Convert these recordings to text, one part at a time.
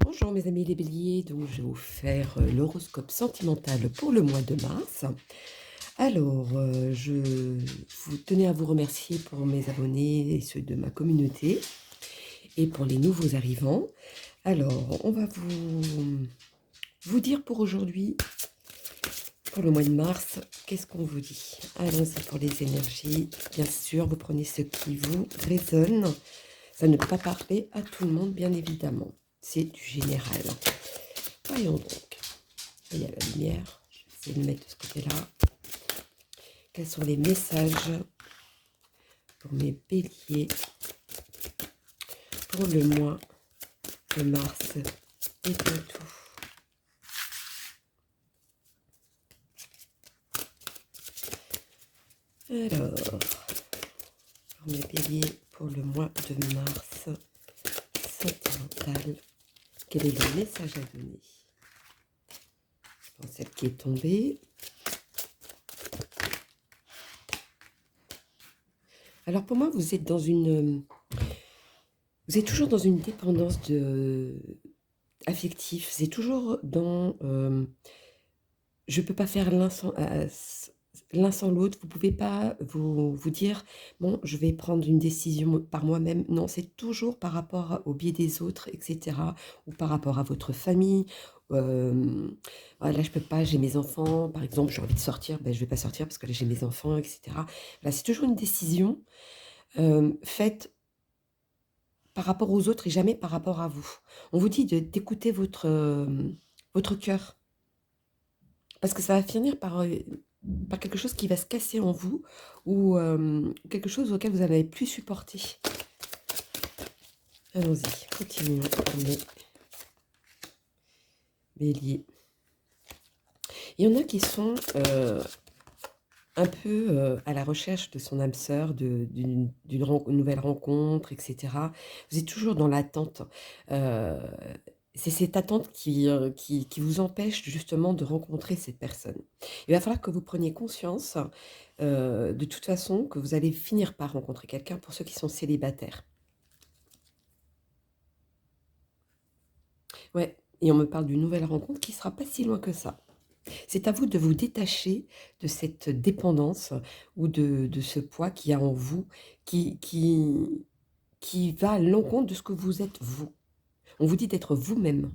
Bonjour mes amis les béliers, donc je vais vous faire l'horoscope sentimental pour le mois de mars. Alors, je vous tenais à vous remercier pour mes abonnés et ceux de ma communauté et pour les nouveaux arrivants. Alors, on va vous dire pour aujourd'hui, pour le mois de mars, qu'est-ce qu'on vous dit? Allons-y pour les énergies. Bien sûr, vous prenez ce qui vous résonne. Ça ne peut pas parler à tout le monde, bien évidemment. C'est du général. Voyons donc. Il y a la lumière. Je vais essayer de le mettre de ce côté-là. Quels sont les messages pour mes béliers pour le mois de mars? Dites-moi tout. Alors, pour mes béliers pour le mois de mars sentimental, quel est le message à donner? Je pense celle qui est tombée. Alors pour moi, vous êtes toujours dans une dépendance affective. C'est toujours dans je peux pas faire l'un sans l'autre. Vous pouvez pas vous dire bon, je vais prendre une décision par moi-même. Non, c'est toujours par rapport au biais des autres, etc. Ou par rapport à votre famille. Là, je peux pas, j'ai mes enfants. Par exemple, j'ai envie de sortir, ben, je vais pas sortir parce que là, j'ai mes enfants, etc. Là, c'est toujours une décision faites par rapport aux autres et jamais par rapport à vous. On vous dit d'écouter votre cœur, parce que ça va finir par quelque chose qui va se casser en vous ou quelque chose auquel vous n'allez plus supporter. Allons-y, continuons. On est bélier. Il y en a qui sont un peu à la recherche de son âme sœur, d'une nouvelle rencontre, etc. Vous êtes toujours dans l'attente. C'est cette attente qui vous empêche justement de rencontrer cette personne. Il va falloir que vous preniez conscience, de toute façon, que vous allez finir par rencontrer quelqu'un pour ceux qui sont célibataires. Ouais, et on me parle d'une nouvelle rencontre qui sera pas si loin que ça. C'est à vous de vous détacher de cette dépendance ou de ce poids qu'il y a en vous qui, qui, qui va à l'encontre de ce que vous êtes vous. On vous dit d'être vous-même.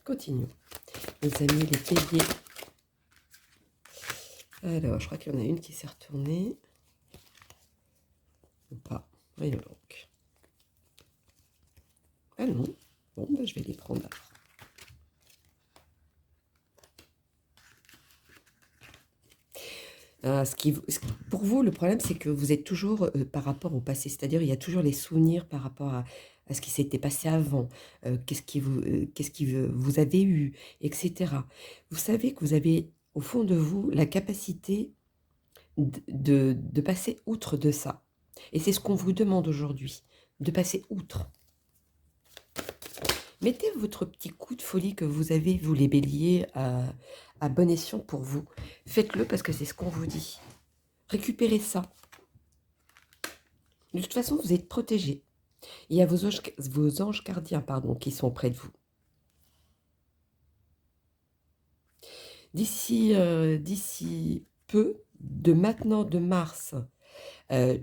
Continuons. Les amis, les béliers. Alors, je crois qu'il y en a une qui s'est retournée. Ou pas. Voyons donc. Ah non. Bon, ben, je vais les prendre. Pour vous, le problème, c'est que vous êtes toujours par rapport au passé. C'est-à-dire, il y a toujours les souvenirs par rapport à ce qui s'était passé avant, qu'est-ce qui vous avez eu, etc. Vous savez que vous avez, au fond de vous, la capacité de passer outre de ça. Et c'est ce qu'on vous demande aujourd'hui, de passer outre. Mettez votre petit coup de folie que vous avez, vous les béliers, à bon escient pour vous. Faites-le parce que c'est ce qu'on vous dit. Récupérez ça. De toute façon, vous êtes protégés. Il y a vos anges gardiens qui sont près de vous. D'ici peu, de maintenant, de mars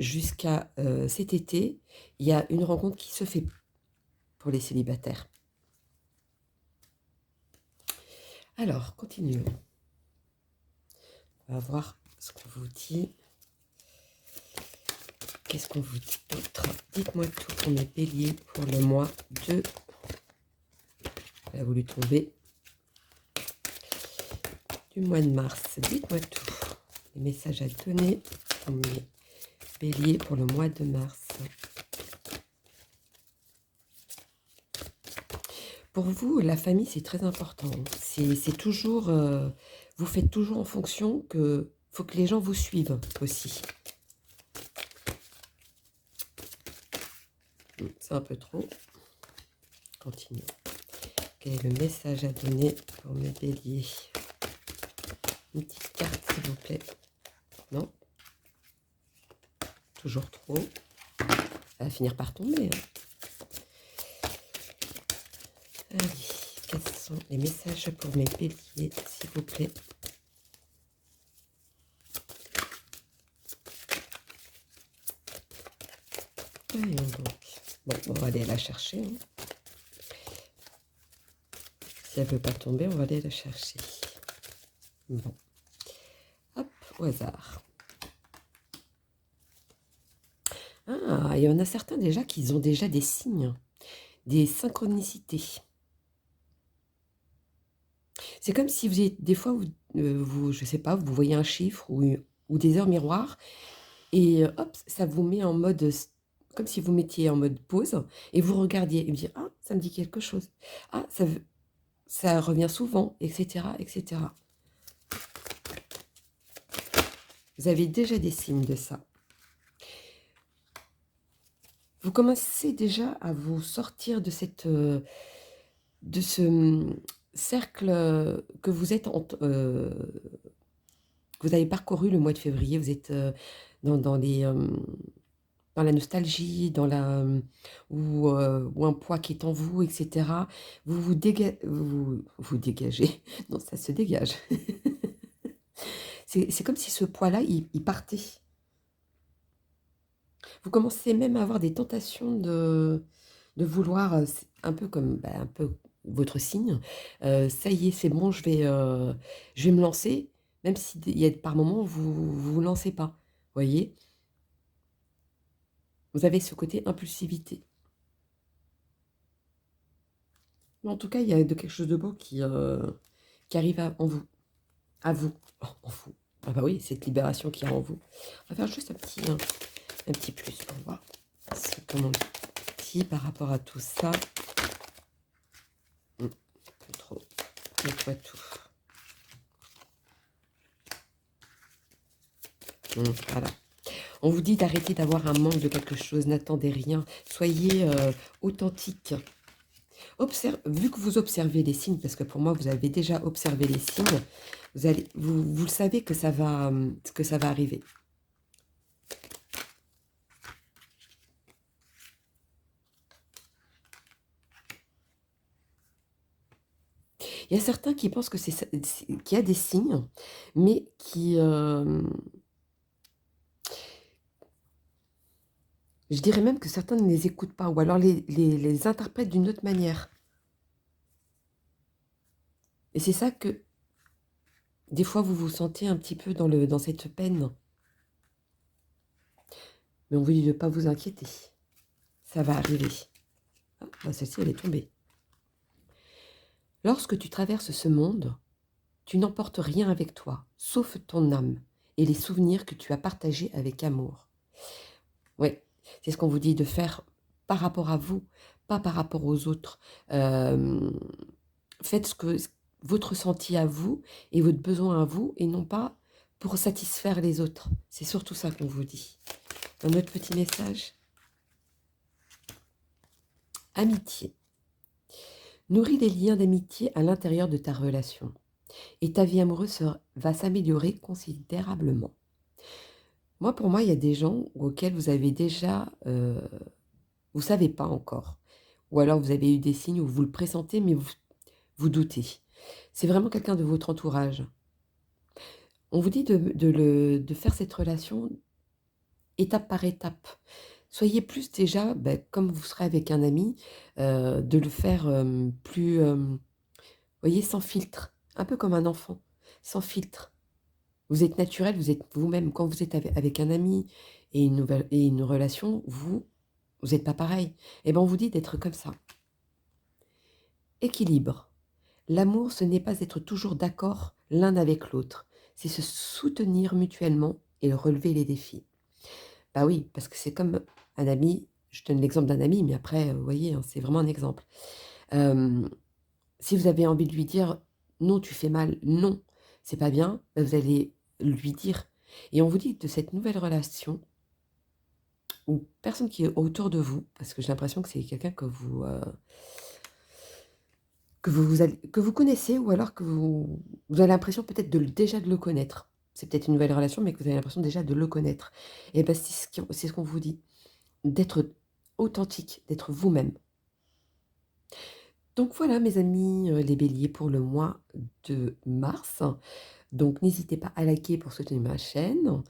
jusqu'à cet été, il y a une rencontre qui se fait pour les célibataires. Alors, continuons. On va voir ce qu'on vous dit. Qu'est-ce qu'on vous dit d'autre? Dites-moi tout pour mes béliers pour le mois de... Elle a voulu tomber. Du mois de mars. Dites-moi tout. Les messages à donner pour mes béliers pour le mois de mars. Pour vous, la famille, c'est très important. C'est toujours... vous faites toujours en fonction que... faut que les gens vous suivent aussi. C'est un peu trop. Continuons. Quel est le message à donner pour mes béliers? Une petite carte, s'il vous plaît. Non. Toujours trop. Ça va finir par tomber. Allez, quels sont les messages pour mes béliers, s'il vous plaît? Voyons donc. Bon, on va aller la chercher, hein. Si elle veut pas tomber, on va aller la chercher. Bon, hop, au hasard. Ah, il y en a certains déjà qui ont déjà des signes, des synchronicités. C'est comme si vous êtes, des fois, je sais pas, vous voyez un chiffre ou des heures miroirs et hop, ça vous met en mode, comme si vous mettiez en mode pause et vous regardiez et vous dites: «Ah, ça me dit quelque chose. Ah, ça revient souvent», et cetera, et cetera. Vous avez déjà des signes de ça. Vous commencez déjà à vous sortir de de ce cercle, que vous êtes que vous avez parcouru le mois de février. Vous êtes, dans dans la nostalgie, ou un poids qui est en vous, et cetera. Vous dégagez. Non, ça se dégage. C'est comme si ce poids-là, il partait. Vous commencez même à avoir des tentations de vouloir, c'est un peu comme, un peu votre signe, ça y est, c'est bon, je vais me lancer, même si il y a par moments, vous lancez pas, voyez? Vous avez ce côté impulsivité. Mais en tout cas, il y a de quelque chose de beau qui arrive en vous. À vous. Oh, en vous. Ah bah oui, cette libération qu'il y a en vous. On va faire juste un petit plus pour voir comment dit par rapport à tout ça. Un peu trop. Nettoie tout. Voilà. On vous dit d'arrêter d'avoir un manque de quelque chose, n'attendez rien. Soyez authentique. Vu que vous observez les signes, parce que pour moi, vous avez déjà observé les signes, vous le savez que ça va arriver. Il y a certains qui pensent que qu'il y a des signes, mais je dirais même que certains ne les écoutent pas, ou alors les interprètent d'une autre manière. Et c'est ça que, des fois, vous vous sentez un petit peu dans cette peine. Mais on vous dit de ne pas vous inquiéter. Ça va arriver. Ah, bah celle-ci, elle est tombée. Lorsque tu traverses ce monde, tu n'emportes rien avec toi, sauf ton âme et les souvenirs que tu as partagés avec amour. Oui, c'est ce qu'on vous dit de faire par rapport à vous, pas par rapport aux autres. Faites votre ressenti à vous et votre besoin à vous, et non pas pour satisfaire les autres. C'est surtout ça qu'on vous dit. Un autre petit message. Amitié. Nourris les liens d'amitié à l'intérieur de ta relation et ta vie amoureuse va s'améliorer considérablement. Pour moi, il y a des gens auxquels vous avez déjà, vous savez pas encore, ou alors vous avez eu des signes où vous le pressentez, mais vous doutez. C'est vraiment quelqu'un de votre entourage. On vous dit de faire cette relation étape par étape. Soyez plus déjà, comme vous serez avec un ami, de le faire plus, voyez, sans filtre, un peu comme un enfant, sans filtre. Vous êtes naturel, vous êtes vous-même. Quand vous êtes avec un ami et une relation, vous n'êtes pas pareil. Et ben on vous dit d'être comme ça. Équilibre. L'amour, ce n'est pas être toujours d'accord l'un avec l'autre. C'est se soutenir mutuellement et relever les défis. Bah oui, parce que c'est comme un ami, je donne l'exemple d'un ami, mais après, vous voyez, hein, c'est vraiment un exemple. Si vous avez envie de lui dire: «Non, tu fais mal, non, c'est pas bien», vous allez lui dire. Et on vous dit de cette nouvelle relation, ou personne qui est autour de vous, parce que j'ai l'impression que c'est quelqu'un que vous connaissez, ou alors que vous avez l'impression peut-être déjà de le connaître. C'est peut-être une nouvelle relation, mais que vous avez l'impression déjà de le connaître. Et ben c'est ce qu'on vous dit, d'être authentique, d'être vous-même. Donc voilà mes amis, les béliers pour le mois de mars. Donc n'hésitez pas à liker pour soutenir ma chaîne.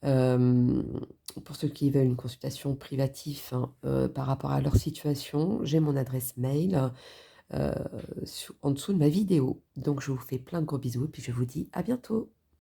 Hem, pour ceux qui veulent une consultation privative, hein, par rapport à leur situation, j'ai mon adresse mail, en dessous de ma vidéo. Donc je vous fais plein de gros bisous et puis je vous dis à bientôt.